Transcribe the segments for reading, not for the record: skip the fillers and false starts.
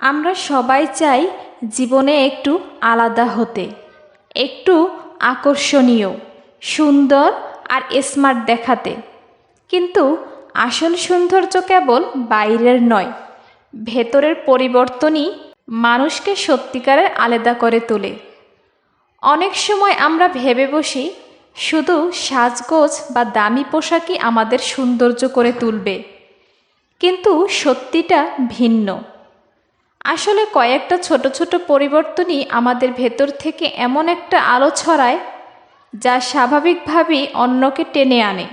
আমরা সবাই চাই জীবনে একটু আলাদা হতে, একটু আকর্ষণীয়, সুন্দর আর স্মার্ট দেখাতে। কিন্তু আসল সৌন্দর্য কেবল বাইরের নয়, ভেতরের পরিবর্তনই মানুষকে সত্যিকারের আলাদা করে তোলে। অনেক সময় আমরা ভেবে বসি শুধু সাজগোজ বা দামি পোশাকই আমাদের সৌন্দর্য করে তুলবে, কিন্তু সত্যিটা ভিন্ন। আসলে কয়েকটা ছোট ছোট পরিবর্তনই আমাদের ভেতর থেকে এমন একটা আলো ছড়ায় যা স্বাভাবিকভাবেই অন্যকে টেনে আনে।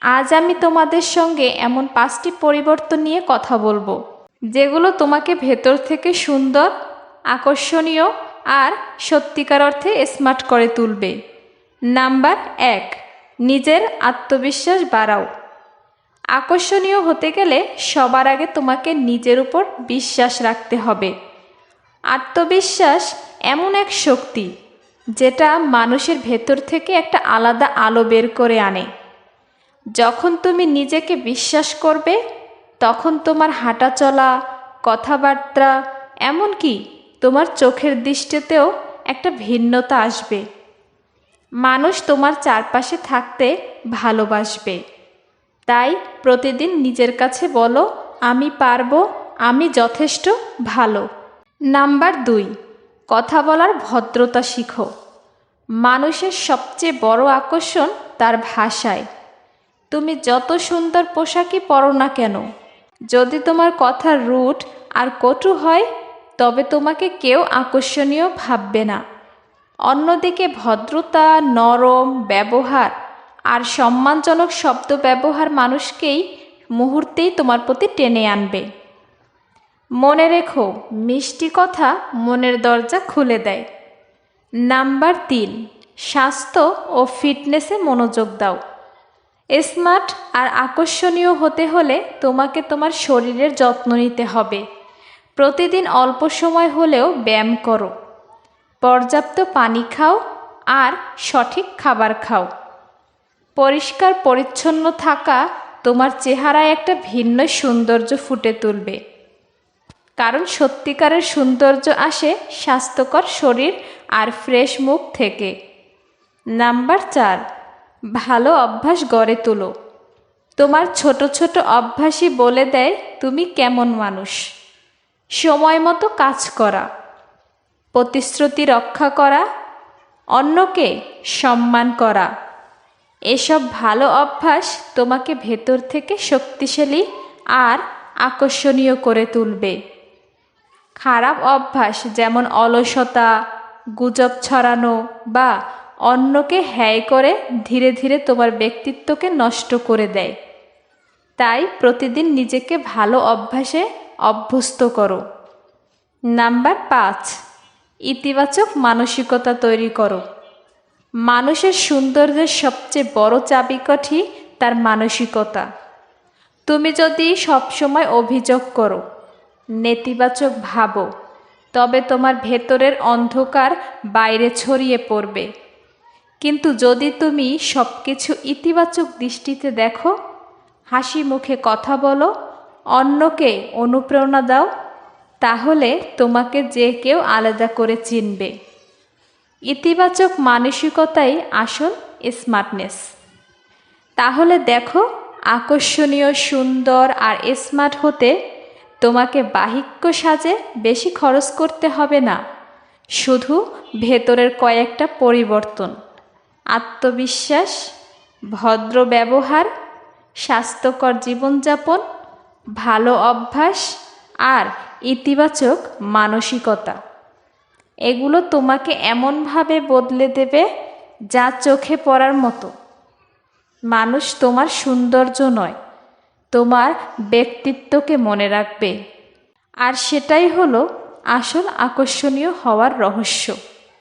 আজ আমি তোমাদের সঙ্গে এমন 5টি পরিবর্তন নিয়ে কথা বলবো, যেগুলো তোমাকে ভেতর থেকে সুন্দর, আকর্ষণীয় আর সত্যিকার অর্থে স্মার্ট করে তুলবে। নাম্বার 1, নিজের আত্মবিশ্বাস বাড়াও। আকর্ষণীয় হতে গেলে সবার আগে তোমাকে নিজের উপর বিশ্বাস রাখতে হবে। আত্মবিশ্বাস এমন এক শক্তি যেটা মানুষের ভেতর থেকে একটা আলাদা আলো বের করে আনে। যখন তুমি নিজেকে বিশ্বাস করবে, তখন তোমার হাঁটা চলা, কথাবার্তা, এমনকি তোমার চোখের দৃষ্টিতেও একটা ভিন্নতা আসবে। মানুষ তোমার চারপাশে থাকতে ভালোবাসবে। তাই প্রতিদিন নিজের কাছে বলো, আমি পারবো, আমি যথেষ্ট ভালো। নাম্বার 2, কথা বলার ভদ্রতা শিখো। মানুষের সবচেয়ে বড় আকর্ষণ তার ভাষায়। তুমি যত সুন্দর পোশাকই পরো না কেন, যদি তোমার কথা রুড আর কটু হয়, তবে তোমাকে কেউ আকর্ষণীয় ভাববে না। অন্যদিকে ভদ্রতা, নরম ব্যবহার আর সম্মানজনক শব্দ ব্যবহার মানুষকেই মুহূর্তেই তোমার প্রতি টেনে আনবে। মনে রেখো, মিষ্টি কথা মনের দরজা খুলে দেয়। নাম্বার 3, স্বাস্থ্য ও ফিটনেসে মনোযোগ দাও। স্মার্ট আর আকর্ষণীয় হতে হলে তোমাকে তোমার শরীরের যত্ন নিতে হবে। প্রতিদিন অল্প সময় হলেও ব্যায়াম করো, পর্যাপ্ত পানি খাও আর সঠিক খাবার খাও। পরিষ্কার পরিচ্ছন্ন থাকা তোমার চেহারায় একটা ভিন্ন সৌন্দর্য ফুটে তুলবে, কারণ সত্যিকারের সৌন্দর্য আসে স্বাস্থ্যকর শরীর আর ফ্রেশ মুখ থেকে। নাম্বার 4, ভালো অভ্যাস গড়ে তোলো। তোমার ছোট ছোট অভ্যাসই বলে দেয় তুমি কেমন মানুষ। সময় মতো কাজ করা, প্রতিশ্রুতি রক্ষা করা, অন্যকে সম্মান করা, এসব ভালো অভ্যাস তোমাকে ভেতর থেকে শক্তিশালী আর আকর্ষণীয় করে তুলবে। খারাপ অভ্যাস যেমন অলসতা, গুজব ছড়ানো বা অন্যকে হ্যায় করে ধীরে ধীরে তোমার ব্যক্তিত্বকে নষ্ট করে দেয়। তাই প্রতিদিন নিজেকে ভালো অভ্যাসে অভ্যস্ত করো। নাম্বার 5, ইতিবাচক মানসিকতা তৈরি করো। মানুষের সৌন্দর্যের সবচেয়ে বড় চাবিকাঠি তার মানসিকতা। তুমি যদি সবসময় অভিযোগ করো, নেতিবাচক ভাবো, তবে তোমার ভেতরের অন্ধকার বাইরে ছড়িয়ে পড়বে। কিন্তু যদি তুমি সব কিছু ইতিবাচক দৃষ্টিতে দেখো, হাসি মুখে কথা বলো, অন্যকে অনুপ্রেরণা দাও, তাহলে তোমাকে যে কেউ আলাদা করে চিনবে। ইতিবাচক মানসিকতাই আসল স্মার্টনেস। তাহলে দেখো, আকর্ষণীয়, সুন্দর আর স্মার্ট হতে তোমাকে বাহ্যিক সাজে বেশি খরচ করতে হবে না। শুধু ভেতরের কয়েকটা পরিবর্তন, আত্মবিশ্বাস, ভদ্র ব্যবহার, স্বাস্থ্যকর জীবনযাপন, ভালো অভ্যাস আর ইতিবাচক মানসিকতা, এগুলো তোমাকে এমনভাবে বদলে দেবে যা চোখে পড়ার মতো। মানুষ তোমার সৌন্দর্য নয়, তোমার ব্যক্তিত্বকে মনে রাখবে। আর সেটাই হলো আসল আকর্ষণীয় হওয়ার রহস্য।